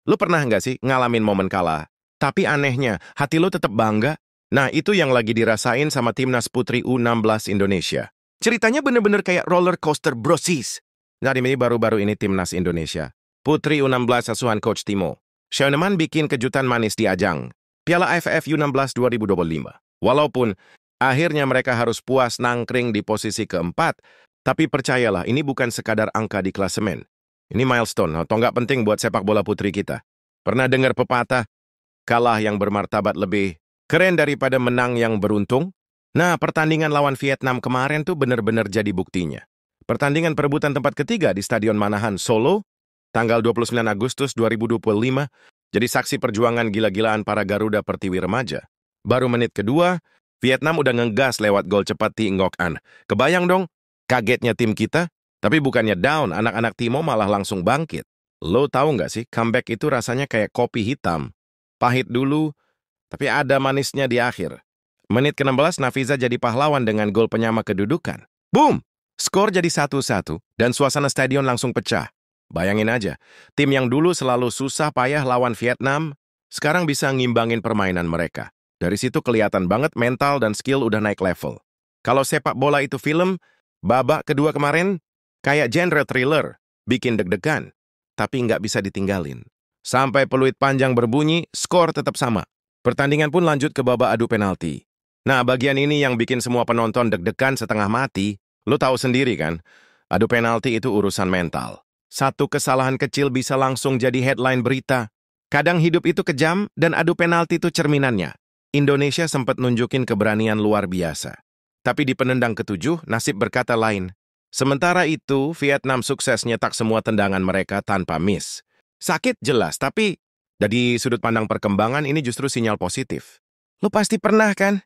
Lu pernah nggak sih ngalamin momen kalah? Tapi anehnya, hati lu tetap bangga? Nah, itu yang lagi dirasain sama timnas putri U16 Indonesia. Ceritanya bener-bener kayak roller coaster brosis. Nah, ini baru-baru ini timnas Indonesia. Putri U16 asuhan Coach Timo. Schöneman bikin kejutan manis di ajang Piala AFF U16 2025. Walaupun akhirnya mereka harus puas nangkring di posisi keempat, tapi percayalah, ini bukan sekadar angka di klasemen. Ini milestone, atau nggak penting buat sepak bola putri kita. Pernah dengar pepatah, kalah yang bermartabat lebih keren daripada menang yang beruntung? Nah, pertandingan lawan Vietnam kemarin tuh bener-bener jadi buktinya. Pertandingan perebutan tempat ketiga di Stadion Manahan, Solo, tanggal 29 Agustus 2025, jadi saksi perjuangan gila-gilaan para Garuda Pertiwi remaja. Baru menit kedua, Vietnam udah ngegas lewat gol cepat Thi Ngoc An. Kebayang dong, kagetnya tim kita? Tapi bukannya down, anak-anak Timo malah langsung bangkit. Lo tahu nggak sih, comeback itu rasanya kayak kopi hitam. Pahit dulu, tapi ada manisnya di akhir. Menit ke-16, Nafiza jadi pahlawan dengan gol penyama kedudukan. Boom! Skor jadi 1-1, dan suasana stadion langsung pecah. Bayangin aja, tim yang dulu selalu susah payah lawan Vietnam, sekarang bisa ngimbangin permainan mereka. Dari situ kelihatan banget mental dan skill udah naik level. Kalau sepak bola itu film, babak kedua kemarin, kayak genre thriller, bikin deg-degan, tapi nggak bisa ditinggalin. Sampai peluit panjang berbunyi, skor tetap sama. Pertandingan pun lanjut ke babak adu penalti. Nah, bagian ini yang bikin semua penonton deg-degan setengah mati. Lo tahu sendiri kan, adu penalti itu urusan mental. Satu kesalahan kecil bisa langsung jadi headline berita. Kadang hidup itu kejam, dan adu penalti itu cerminannya. Indonesia sempat nunjukin keberanian luar biasa. Tapi di penendang ketujuh, nasib berkata lain. Sementara itu, Vietnam sukses nyetak semua tendangan mereka tanpa miss. Sakit jelas, tapi dari sudut pandang perkembangan ini justru sinyal positif. Lo pasti pernah kan?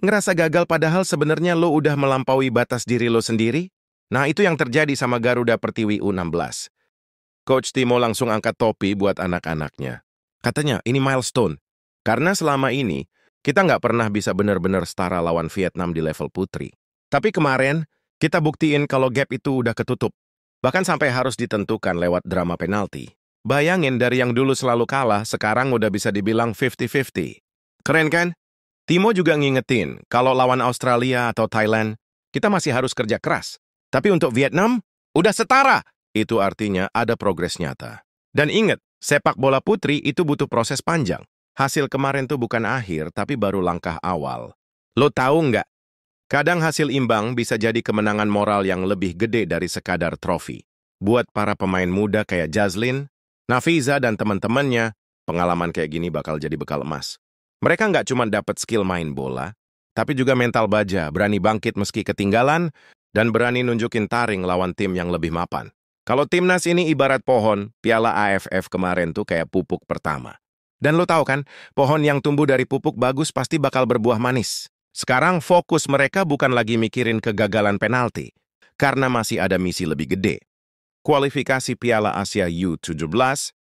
Ngerasa gagal padahal sebenarnya lo udah melampaui batas diri lo sendiri? Nah, itu yang terjadi sama Garuda Pertiwi U16. Coach Timo langsung angkat topi buat anak-anaknya. Katanya, ini milestone. Karena selama ini, kita nggak pernah bisa benar-benar setara lawan Vietnam di level putri. Tapi kemarin, kita buktiin kalau gap itu udah ketutup. Bahkan sampai harus ditentukan lewat drama penalti. Bayangin dari yang dulu selalu kalah, sekarang udah bisa dibilang 50-50. Keren kan? Timo juga ngingetin, kalau lawan Australia atau Thailand, kita masih harus kerja keras. Tapi untuk Vietnam, udah setara. Itu artinya ada progres nyata. Dan ingat, sepak bola putri itu butuh proses panjang. Hasil kemarin tuh bukan akhir, tapi baru langkah awal. Lo tahu nggak? Kadang hasil imbang bisa jadi kemenangan moral yang lebih gede dari sekadar trofi. Buat para pemain muda kayak Jazlyn, Nafiza, dan teman-temannya, pengalaman kayak gini bakal jadi bekal emas. Mereka nggak cuma dapat skill main bola, tapi juga mental baja, berani bangkit meski ketinggalan, dan berani nunjukin taring lawan tim yang lebih mapan. Kalau timnas ini ibarat pohon, Piala AFF kemarin tuh kayak pupuk pertama. Dan lo tahu kan, pohon yang tumbuh dari pupuk bagus pasti bakal berbuah manis. Sekarang fokus mereka bukan lagi mikirin kegagalan penalti, karena masih ada misi lebih gede. Kualifikasi Piala Asia U17,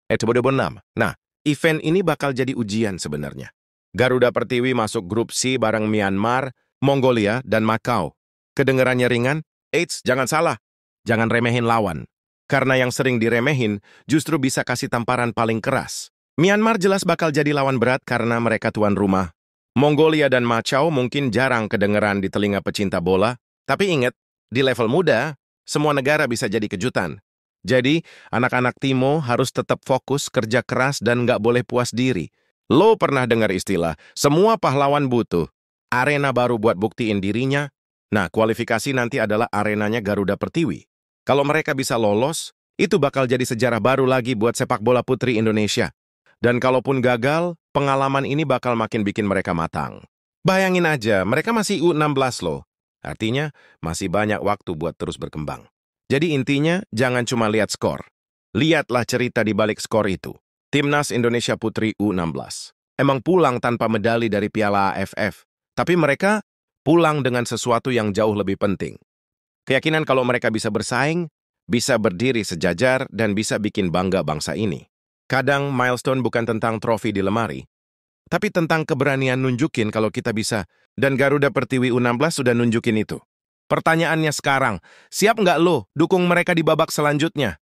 2026. Nah, event ini bakal jadi ujian sebenarnya. Garuda Pertiwi masuk grup C bareng Myanmar, Mongolia, dan Macau. Kedengerannya ringan? Eits, jangan salah. Jangan remehin lawan. Karena yang sering diremehin justru bisa kasih tamparan paling keras. Myanmar jelas bakal jadi lawan berat karena mereka tuan rumah. Mongolia dan Macau mungkin jarang kedengeran di telinga pecinta bola. Tapi ingat, di level muda, semua negara bisa jadi kejutan. Jadi, anak-anak Timo harus tetap fokus, kerja keras, dan nggak boleh puas diri. Lo pernah dengar istilah, semua pahlawan butuh arena baru buat buktiin dirinya? Nah, kualifikasi nanti adalah arenanya Garuda Pertiwi. Kalau mereka bisa lolos, itu bakal jadi sejarah baru lagi buat sepak bola putri Indonesia. Dan kalaupun gagal, pengalaman ini bakal makin bikin mereka matang. Bayangin aja, mereka masih U16 loh. Artinya, masih banyak waktu buat terus berkembang. Jadi intinya, jangan cuma lihat skor. Lihatlah cerita di balik skor itu. Timnas Indonesia Putri U16 emang pulang tanpa medali dari Piala AFF, tapi mereka pulang dengan sesuatu yang jauh lebih penting. Keyakinan kalau mereka bisa bersaing, bisa berdiri sejajar, dan bisa bikin bangga bangsa ini. Kadang milestone bukan tentang trofi di lemari, tapi tentang keberanian nunjukin kalau kita bisa, dan Garuda Pertiwi U16 sudah nunjukin itu. Pertanyaannya sekarang, siap nggak lo dukung mereka di babak selanjutnya?